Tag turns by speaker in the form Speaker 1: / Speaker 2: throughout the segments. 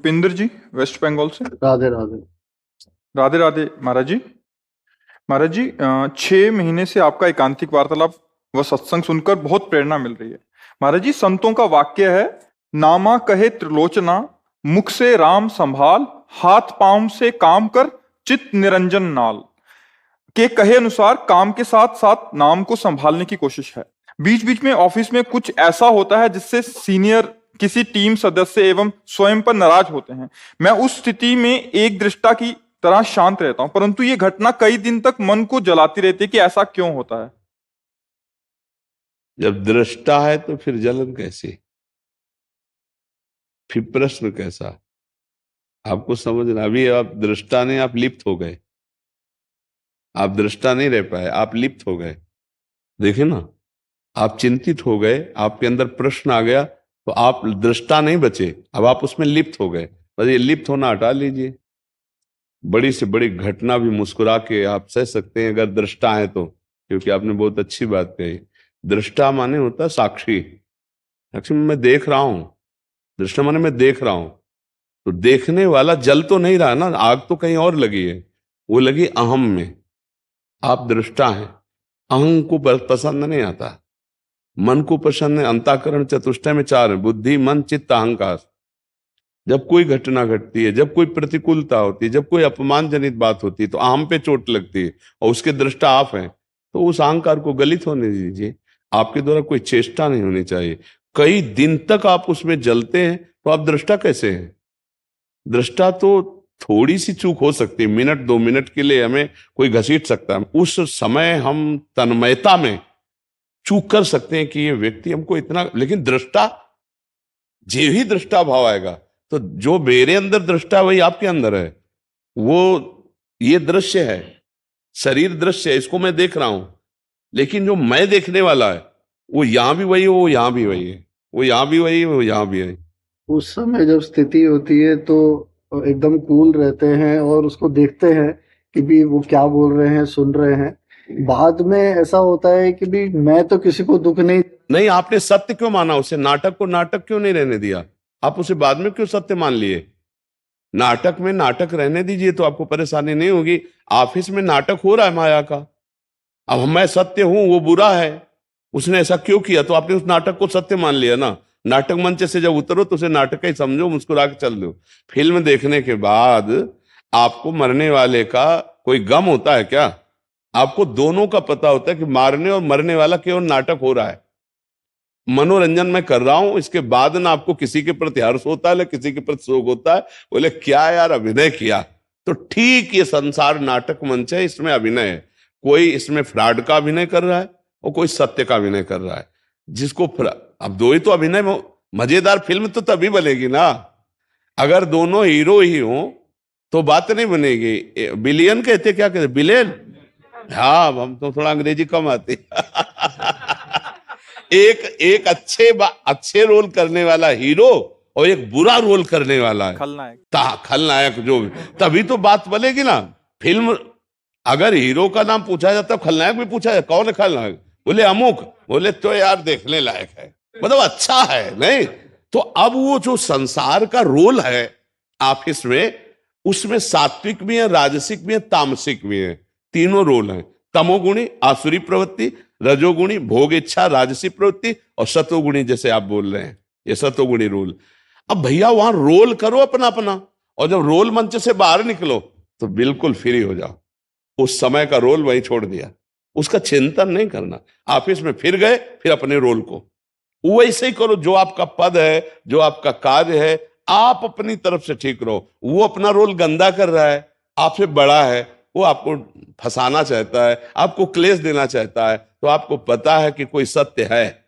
Speaker 1: भूपेंद्र जी, waste Bengal से।
Speaker 2: राधे राधे।
Speaker 1: राधे राधे महाराज जी। महाराज जी, 6 महीने से आपका एकांतिक वार्तालाप व सत्संग सुनकर बहुत प्रेरणा मिल रही है। महाराज जी, संतों का वाक्य है, नामा कहे त्रिलोचना, मुख से राम संभाल, हाथ पांव से काम कर, चित्त निरंजन नाल। के कहे अनुसार काम के साथ साथ नाम को संभालने की कोशिश है। बीच बीच में ऑफिस में कुछ ऐसा होता है जिससे सीनियर किसी टीम सदस्य एवं स्वयं पर नाराज होते हैं। मैं उस स्थिति में एक दृष्टा की तरह शांत रहता हूं, परंतु ये घटना कई दिन तक मन को जलाती रहती है कि ऐसा क्यों होता है।
Speaker 3: जब दृष्टा है तो फिर जलन कैसी, फिर प्रश्न कैसा? आपको समझना, अभी आप दृष्टा नहीं, आप लिप्त हो गए। आप दृष्टा नहीं रह पाए, आप लिप्त हो गए। देखिए ना, आप चिंतित हो गए, आपके अंदर प्रश्न आ गया, तो आप दृष्टा नहीं बचे, अब आप उसमें लिप्त हो गए। बस ये लिप्त होना हटा लीजिए। बड़ी से बड़ी घटना भी मुस्कुरा के आप सह सकते हैं अगर दृष्टा है तो, क्योंकि आपने बहुत अच्छी बात कही। दृष्टा माने होता साक्षी। साक्षी मैं देख रहा हूं, दृष्टा माने मैं देख रहा हूं। तो देखने वाला जल तो नहीं रहा ना, आग तो कहीं और लगी है, वो लगी अहम में। आप दृष्टा हैं, अहं को पसंद नहीं आता, मन को पसंद है। अंतःकरण चतुष्टय में 4 है, बुद्धि मन चित्त अहंकार। जब कोई घटना घटती है, जब कोई प्रतिकूलता होती है, जब कोई अपमान जनित बात होती है, तो अहम पे चोट लगती है और उसके दृष्टा आप हैं, तो उस अहंकार को गलित होने दीजिए। आपके द्वारा कोई चेष्टा नहीं होनी चाहिए। कई दिन तक आप उसमें जलते हैं तो आप दृष्टा कैसे हैं? दृष्टा तो थोड़ी सी चूक हो सकती है, मिनट 2 मिनट के लिए हमें कोई घसीट सकता है, उस समय हम तन्मयता में चूक कर सकते हैं कि ये व्यक्ति हमको इतना। लेकिन दृष्टा, जे ही दृष्टा भाव आएगा, तो जो मेरे अंदर दृष्टा वही आपके अंदर है। वो ये दृश्य है, शरीर दृश्य है, इसको मैं देख रहा हूं, लेकिन जो मैं देखने वाला है वो यहां भी वही है, वो यहां भी वही है, वो यहां भी वही है, वो यहां भी वही।
Speaker 2: उस समय जब स्थिति होती है तो एकदम कूल रहते हैं और उसको देखते हैं कि भी वो क्या बोल रहे हैं, सुन रहे हैं। बाद में ऐसा होता है कि भी मैं तो किसी को दुख नहीं।
Speaker 3: आपने सत्य क्यों माना उसे? नाटक को नाटक क्यों नहीं रहने दिया? आप उसे बाद में क्यों सत्य मान लिए? नाटक में नाटक रहने दीजिए तो आपको परेशानी नहीं होगी। ऑफिस में नाटक हो रहा है माया का, अब मैं सत्य हूं वो बुरा है, उसने ऐसा क्यों किया, तो आपने उस नाटक को सत्य मान लिया ना। नाटक मंच से जब उतरो तो उसे नाटक ही समझो, मुस्कुरा के चल दो। फिल्म देखने के बाद आपको मरने वाले का कोई गम होता है क्या? आपको दोनों का पता होता है कि मारने और मरने वाला केवल नाटक हो रहा है, मनोरंजन मैं कर रहा हूं। इसके बाद ना आपको किसी के प्रति हर्ष होता है, ना किसी के प्रति शोक होता है। बोले क्या यार अभिनय किया, तो ठीक ये संसार नाटक मंच है, इसमें अभिनय है। कोई इसमें फ्रॉड का अभिनय कर रहा है और कोई सत्य का अभिनय कर रहा है। जिसको अब दो ही तो अभिनय, मजेदार फिल्म तो तभी बनेगी ना अगर दोनों हीरो ही हो, तो बात नहीं बनेगी। बिलियन कहते, क्या कहते, बिलियन। हाँ, हम तो थोड़ा अंग्रेजी कम आती एक अच्छे रोल करने वाला हीरो और एक बुरा रोल करने वाला है खलनायक जो भी, तभी तो बात बनेगी ना फिल्म। अगर हीरो का नाम पूछा जाता, खलनायक भी पूछा जाता, कौन है खलनायक, बोले अमुक, बोले तो यार देखने लायक है, मतलब अच्छा है नहीं। तो अब वो जो संसार का रोल है ऑफिस में, उसमें सात्विक भी है, राजसिक भी है, तामसिक भी है। तीनों रोल हैं। तमोगुणी आसुरी प्रवृत्ति, रजोगुणी भोग इच्छा राजसी प्रवृत्ति, और सतोगुणी जैसे आप बोल रहे हैं ये सतोगुणी रोल। अब भैया वहां रोल करो अपना अपना, और जब रोल मंच से बाहर निकलो तो बिल्कुल फ्री हो जाओ। उस समय का रोल वहीं छोड़ दिया, उसका चिंतन नहीं करना। ऑफिस में फिर गए, फिर अपने रोल को वैसे ही करो। जो आपका पद है, जो आपका कार्य है, आप अपनी तरफ से ठीक रहो। वो अपना रोल गंदा कर रहा है, आपसे बड़ा है, वो आपको फंसाना चाहता है, आपको क्लेश देना चाहता है, तो आपको पता है कि कोई सत्य है,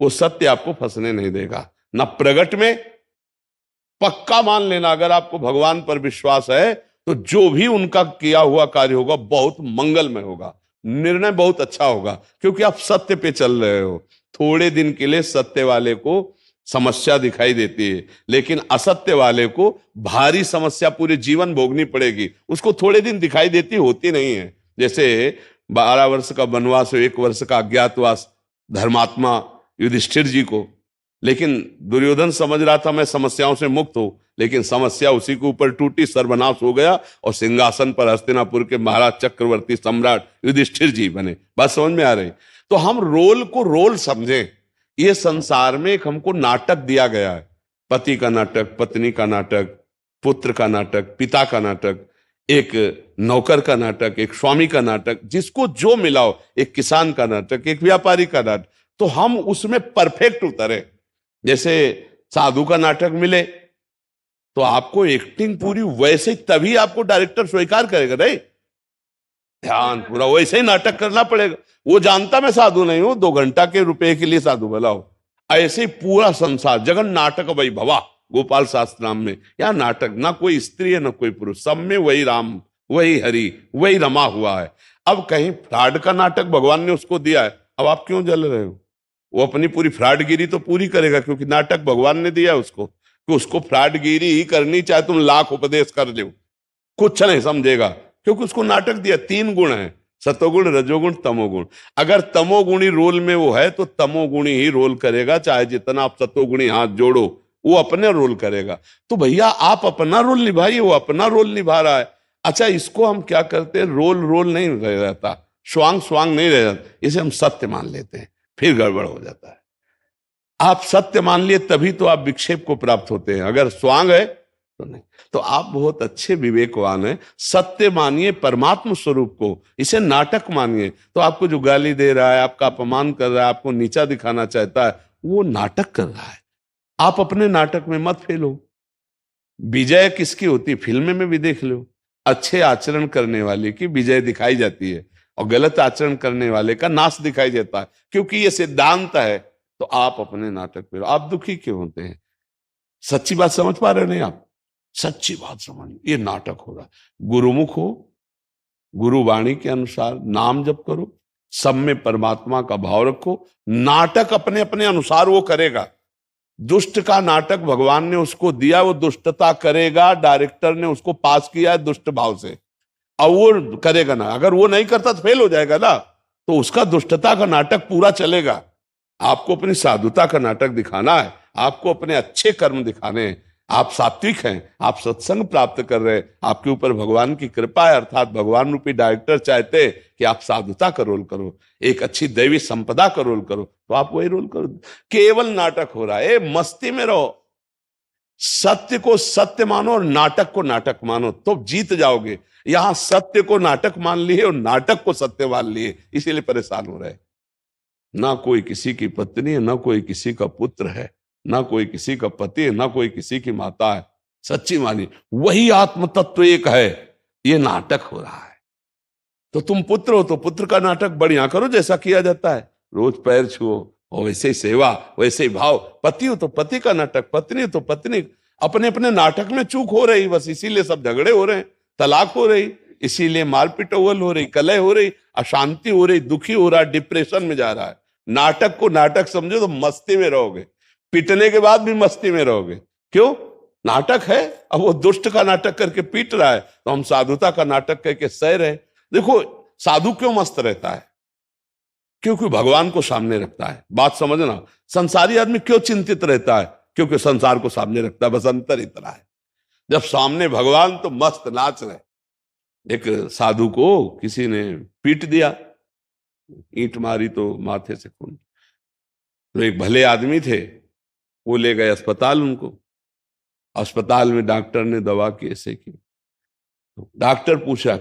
Speaker 3: वो सत्य आपको फंसने नहीं देगा। ना प्रगट में पक्का मान लेना, अगर आपको भगवान पर विश्वास है तो जो भी उनका किया हुआ कार्य होगा बहुत मंगलमय होगा, निर्णय बहुत अच्छा होगा, क्योंकि आप सत्य पे चल रहे हो। थोड़े दिन के लिए सत्य वाले को समस्या दिखाई देती है, लेकिन असत्य वाले को भारी समस्या पूरे जीवन भोगनी पड़ेगी। उसको थोड़े दिन दिखाई देती, होती नहीं है। जैसे 12 वर्ष का वनवास, 1 वर्ष का अज्ञातवास धर्मात्मा युधिष्ठिर जी को, लेकिन दुर्योधन समझ रहा था मैं समस्याओं से मुक्त हूं, लेकिन समस्या उसी के ऊपर टूटी, सर्वनाश हो गया और सिंहासन पर हस्तिनापुर के महाराज चक्रवर्ती सम्राट युधिष्ठिर जी बने। बात समझ में आ रही? तो हम रोल को रोल समझें। ये संसार में एक हमको नाटक दिया गया है, पति का नाटक, पत्नी का नाटक, पुत्र का नाटक, पिता का नाटक, एक नौकर का नाटक, एक स्वामी का नाटक, जिसको जो मिलाओ, एक किसान का नाटक, एक व्यापारी का नाटक, तो हम उसमें परफेक्ट उतरे। जैसे साधु का नाटक मिले तो आपको एक्टिंग पूरी वैसे, तभी आपको डायरेक्टर स्वीकार करेगा। नहीं, ध्यान पूरा वैसे ही नाटक करना पड़ेगा। वो जानता मैं साधु नहीं हूं, 2 घंटा के रुपए के लिए साधु भला हो, ऐसे ही पूरा संसार जगन नाटक वही भवा, गोपाल शास्त्र नाम में। या नाटक, ना कोई स्त्री है ना कोई पुरुष, सब में वही राम, वही हरि, वही रमा हुआ है। अब कहीं फ्रॉड का नाटक भगवान ने उसको दिया है, अब आप क्यों जल रहे हो? वो अपनी पूरी फ्रॉडगिरी तो पूरी करेगा, क्योंकि नाटक भगवान ने दिया है उसको, कि उसको फ्रॉडगिरी ही करनी, चाहे तुम लाख उपदेश कर लो, कुछ नहीं समझेगा, क्योंकि उसको नाटक दिया। 3 गुण है, सतोगुण, रजोगुण, तमोगुण। अगर तमोगुणी रोल में वो है तो तमोगुणी ही रोल करेगा, चाहे जितना आप सतोगुणी हाथ जोड़ो, वो अपने रोल करेगा। तो भैया आप अपना रोल निभाइए, वो अपना रोल निभा रहा है। अच्छा, इसको हम क्या करते हैं, रोल रोल नहीं रह जाता, स्वांग स्वांग नहीं रह जाता, इसे हम सत्य मान लेते हैं, फिर गड़बड़ हो जाता है। आप सत्य मान लिए तभी तो आप विक्षेप को प्राप्त होते हैं, अगर स्वांग है तो नहीं। तो आप बहुत अच्छे विवेकवान हैं, सत्य मानिए परमात्मा स्वरूप को, इसे नाटक मानिए। तो आपको जो गाली दे रहा है, आपका अपमान कर रहा है, आपको नीचा दिखाना चाहता है, वो नाटक कर रहा है। आप अपने नाटक में मत फेलो। विजय किसकी होती है, फिल्म में भी देख लो, अच्छे आचरण करने वाले की विजय दिखाई जाती है और गलत आचरण करने वाले का नाश दिखाई देता है, क्योंकि ये सिद्धांत है। तो आप अपने नाटक पे, आप दुखी क्यों होते हैं? सच्ची बात समझ पा रहे नहीं आप? सच्ची बात समझ, ये नाटक हो रहा है। गुरुमुख हो, गुरुवाणी के अनुसार नाम जप करो, सब में परमात्मा का भाव रखो, नाटक अपने अपने अनुसार वो करेगा। दुष्ट का नाटक भगवान ने उसको दिया, वो दुष्टता करेगा, डायरेक्टर ने उसको पास किया है दुष्ट भाव से, अब वो करेगा ना। अगर वो नहीं करता तो फेल हो जाएगा ना, तो उसका दुष्टता का नाटक पूरा चलेगा। आपको अपनी साधुता का नाटक दिखाना है, आपको अपने अच्छे कर्म दिखाने हैं। आप सात्विक हैं, आप सत्संग प्राप्त कर रहे हैं, आपके ऊपर भगवान की कृपा है, अर्थात भगवान रूपी डायरेक्टर चाहते हैं कि आप साधुता का रोल करो, एक अच्छी दैवी संपदा का रोल करो, तो आप वही रोल करो। केवल नाटक हो रहा है, मस्ती में रहो, सत्य को सत्य मानो और नाटक को नाटक मानो, तो जीत जाओगे। यहां सत्य को नाटक मान लिए और नाटक को सत्य मान लिए, इसीलिए परेशान हो रहे। ना कोई किसी की पत्नी है, ना कोई किसी का पुत्र है, ना कोई किसी का पति है, ना कोई किसी की माता है। सच्ची मानी वही आत्म तत्व एक है, ये नाटक हो रहा है। तो तुम पुत्र हो तो पुत्र का नाटक बढ़िया करो, जैसा किया जाता है, रोज पैर छुओ और वैसे ही सेवा, वैसे ही भाव। पति हो तो पति का नाटक, पत्नी हो तो पत्नी। अपने अपने नाटक में चूक हो रही, बस इसीलिए सब झगड़े हो रहे हैं, तलाक हो रही, इसीलिए मारपीट हो रही, कलह हो रही, अशांति हो रही, दुखी हो रहा है, डिप्रेशन में जा रहा है। नाटक को नाटक समझो तो मस्ती में रहोगे, पीटने के बाद भी मस्ती में रहोगे। क्यों? नाटक है। अब वो दुष्ट का नाटक करके पीट रहा है, तो हम साधुता का नाटक करके सह रहे। देखो साधु क्यों मस्त रहता है? क्योंकि भगवान को सामने रखता है। बात समझना। संसारी आदमी क्यों चिंतित रहता है? क्योंकि संसार को सामने रखता है, बस अंतर इतना है। जब सामने भगवान तो मस्त नाच रहे। एक साधु को किसी ने पीट दिया, ईंट मारी तो माथे से खून। तो एक भले आदमी थे, वो ले गए अस्पताल। उनको अस्पताल में डॉक्टर ने दवा की ऐसे की। तो डॉक्टर पूछा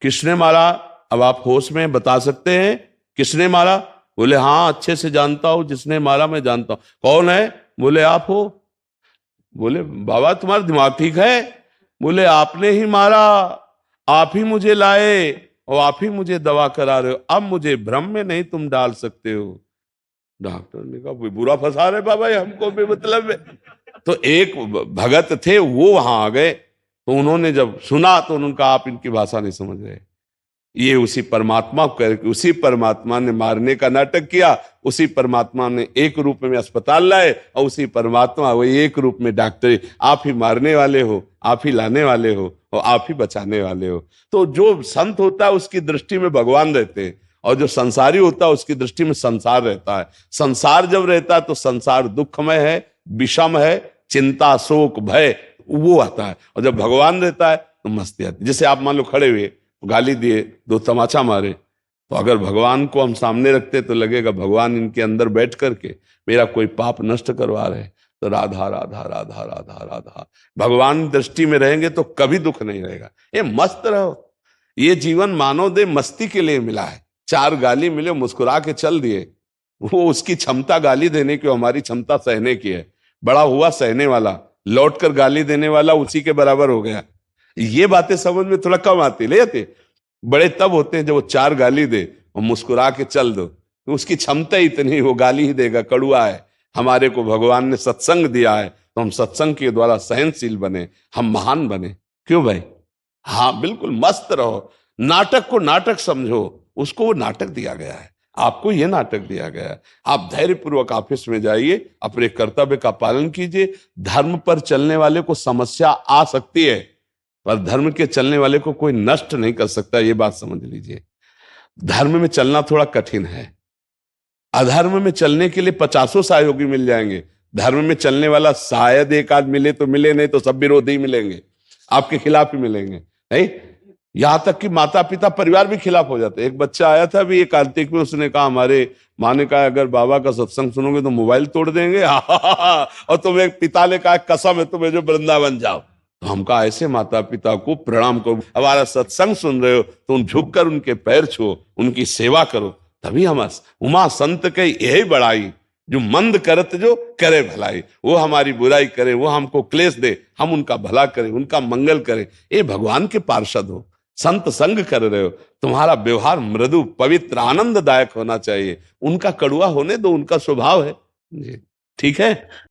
Speaker 3: किसने मारा? अब आप होश में बता सकते हैं किसने मारा? बोले हाँ अच्छे से जानता हूं, जिसने मारा मैं जानता हूं। कौन है? बोले आप हो। बोले बाबा तुम्हारा दिमाग ठीक है? बोले आपने ही मारा, आप ही मुझे लाए और आप ही मुझे दवा करा रहे हो, अब मुझे भ्रम में नहीं तुम डाल सकते हो। डॉक्टर ने कहा बुरा फंसा रहे बाबा, ये हमको भी मतलब है। तो एक भगत थे, वो वहां आ गए। तो उन्होंने जब सुना तो उन्होंने कहा आप इनकी भाषा नहीं समझ रहे, ये उसी परमात्मा को करके, उसी परमात्मा ने मारने का नाटक किया, उसी परमात्मा ने एक रूप में अस्पताल लाए और उसी परमात्मा वही एक रूप में डॉक्टर। आप ही मारने वाले हो, आप ही लाने वाले हो और आप ही बचाने वाले हो। तो जो संत होता है उसकी दृष्टि में भगवान रहते हैं, और जो संसारी होता है उसकी दृष्टि में संसार रहता है। संसार जब रहता है तो संसार दुखमय है, विषम है, चिंता शोक भय, वो आता है। और जब भगवान रहता है तो मस्ती आती है। जैसे आप मान लो खड़े हुए, गाली दिए, दो तमाचा मारे, तो अगर भगवान को हम सामने रखते तो लगेगा भगवान इनके अंदर बैठ करके मेरा कोई पाप नष्ट करवा रहे हैं। तो राधा राधा राधा राधा राधा भगवान दृष्टि में रहेंगे तो कभी दुख नहीं रहेगा। ये मस्त रहो। ये जीवन मानव दे मस्ती के लिए मिला है। 4 गाली मिले, मुस्कुरा के चल दिए, वो उसकी क्षमता गाली देने की, हमारी क्षमता सहने की है। बड़ा हुआ सहने वाला, लौट कर गाली देने वाला उसी के बराबर हो गया। ये बातें समझ में थोड़ा कम आती, ले आते। बड़े तब होते हैं जब वो 4 गाली दे और मुस्कुरा के चल दो, तो उसकी क्षमता इतनी, वो गाली ही देगा, कड़ुआ है। हमारे को भगवान ने सत्संग दिया है तो हम सत्संग के द्वारा सहनशील बने, हम महान बने। क्यों भाई? हाँ बिल्कुल, मस्त रहो। नाटक को नाटक समझो, उसको वो नाटक दिया गया है, आपको ये नाटक दिया गया है। आप धैर्यपूर्वक ऑफिस में जाइए, अपने कर्तव्य का पालन कीजिए। धर्म पर चलने वाले को समस्या आ सकती है, पर धर्म के चलने वाले को कोई नष्ट नहीं कर सकता, ये बात समझ लीजिए। धर्म में चलना थोड़ा कठिन है। अधर्म में चलने के लिए 50 सहयोगी मिल जाएंगे। धर्म में चलने वाला शायद एक आध मिले तो मिले, नहीं तो सब विरोधी मिलेंगे, आपके खिलाफ ही मिलेंगे। नहीं, यहां तक कि माता पिता परिवार भी खिलाफ हो जाते। एक बच्चा आया था अभी एक कार्तिक में, उसने कहा हमारे माँ ने कहा अगर बाबा का सत्संग सुनोगे तो मोबाइल तोड़ देंगे। और तुम्हें पिता ने कहा कसम है तुम्हें जो वृंदावन जाओ। तो हम कहा ऐसे माता पिता को प्रणाम करो। हमारा सत्संग सुन रहे हो तो उन झुककर उनके पैर छुओ, उनकी सेवा करो, तभी हम उमा संत के यही बड़ाई, जो मंद करत जो करे भलाई। वो हमारी बुराई करे, वो हमको क्लेश दे, हम उनका भला करें, उनका मंगल करें। ये भगवान के पार्षद हो, संत संग कर रहे हो, तुम्हारा व्यवहार मृदु पवित्र आनंददायक होना चाहिए। उनका कड़ुआ होने दो, उनका स्वभाव है जी। ठीक है।